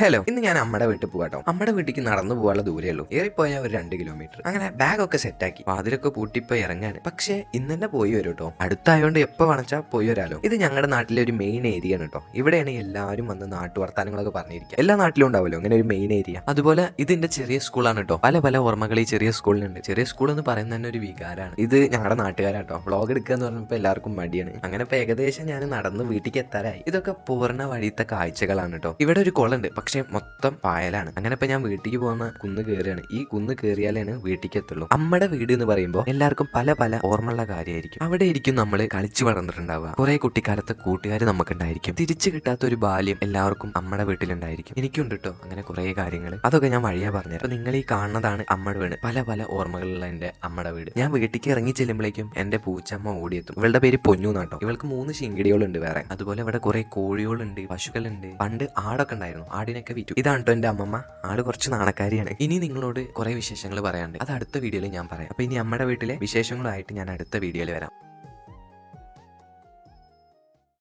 Hello, ഇന്ന് ഞാൻ അമ്മയുടെ വീട്ടിൽ പോകാട്ടോ. അമ്മയുടെ വീട്ടിലേക്ക് നടന്നു പോകാനുള്ള ദൂരേ ഉള്ളൂ. ഏറിപ്പോയാൽ ഒരു 2 കിലോമീറ്റർ. അങ്ങനെ ബാഗൊക്കെ സെറ്റാക്കി വാതിലൊക്കെ പൂട്ടിപ്പോ ഇറങ്ങാണ്. പക്ഷേ ഇന്ന് തന്നെ പോയി വരും കേട്ടോ. അടുത്തായോണ്ട് എപ്പോ വേണച്ചാൽ പോയി വരാലോ. ഇത് ഞങ്ങളുടെ നാട്ടിലെ ഒരു മെയിൻ ഏരിയ ആണ് കേട്ടോ. ഇവിടെയാണ് എല്ലാവരും വന്ന് നാട്ടു വർത്താനങ്ങളൊക്കെ പറഞ്ഞിരിക്കുക. എല്ലാ നാട്ടിലും ഉണ്ടാവുമല്ലോ അങ്ങനെ ഒരു മെയിൻ ഏരിയ. അതുപോലെ ഇതിന്റെ ചെറിയ സ്കൂളാണ് കേട്ടോ. പല പല ഓർമ്മകൾ ഈ ചെറിയ സ്കൂളിലുണ്ട്. ചെറിയ സ്കൂൾ എന്ന് പറയുന്നത് തന്നെ ഒരു വികാരമാണ്. ഇത് ഞങ്ങളുടെ നാട്ടുകാരാട്ടോ. വ്ളോഗ് എടുക്കുക എന്ന് പറഞ്ഞപ്പോൾ എല്ലാവർക്കും മടിയാണ്. അങ്ങനെ ഇപ്പൊ ഏകദേശം ഞാൻ നടന്ന് വീട്ടിലേക്ക് എത്താറായി. ഇതൊക്കെ പൂർണ്ണ വഴിയത്തെ കാഴ്ചകളാണ് കേട്ടോ. ഇവിടെ ഒരു കുളമുണ്ട്, പക്ഷെ മൊത്തം പായലാണ്. അങ്ങനെ ഇപ്പൊ ഞാൻ വീട്ടിലേക്ക് പോകുന്ന കുന്ന് കയറിയാണ്. ഈ കുന്ന് കയറിയാലാണ് വീട്ടിലേക്ക് എത്തുള്ളൂ. അമ്മയുടെ വീട് എന്ന് പറയുമ്പോൾ എല്ലാവർക്കും പല പല ഓർമ്മയുള്ള കാര്യമായിരിക്കും. അവിടെ ഇരിക്കും നമ്മൾ കളിച്ചു വളർന്നിട്ടുണ്ടാവുക. കുറെ കുട്ടിക്കാലത്തെ കൂട്ടുകാർ നമുക്കുണ്ടായിരിക്കും. തിരിച്ചു കിട്ടാത്ത ഒരു ബാല്യം എല്ലാവർക്കും അമ്മയുടെ വീട്ടിലുണ്ടായിരിക്കും. എനിക്കുണ്ട് കേട്ടോ അങ്ങനെ കുറെ കാര്യങ്ങൾ. അതൊക്കെ ഞാൻ വഴിയാ പറഞ്ഞത്. അപ്പൊ നിങ്ങൾ ഈ കാണുന്നതാണ് അമ്മയുടെ വീട്. പല പല ഓർമ്മകളുള്ള എന്റെ അമ്മയുടെ വീട്. ഞാൻ വീട്ടിലേക്ക് ഇറങ്ങി ചെല്ലുമ്പോഴേക്കും എന്റെ പൂച്ചമ്മ ഓടിയെത്തും. ഇവളുടെ പേര് പൊന്നു നാട്ടോ. ഇവൾക്ക് 3 ശിങ്കിടികളുണ്ട് വേറെ. അതുപോലെ ഇവിടെ കുറെ കോഴികളുണ്ട്, പശുക്കളുണ്ട്. പണ്ട് ആടൊക്കെ ഉണ്ടായിരുന്നു. ആടിനൊക്കെ വിറ്റു. ഇതാണ് കേട്ടോ എന്റെ അമ്മമ്മ. ആട് കുറച്ച് നാണക്കാരിയാണ്. ഇനി നിങ്ങളോട് കുറെ വിശേഷങ്ങൾ പറയാനുണ്ട്. അത് അടുത്ത വീഡിയോയിൽ ഞാൻ പറയാം. അപ്പൊ ഇനി അമ്മയുടെ വീട്ടിലെ വിശേഷങ്ങളായിട്ട് ഞാൻ അടുത്ത വീഡിയോയിൽ വരാം.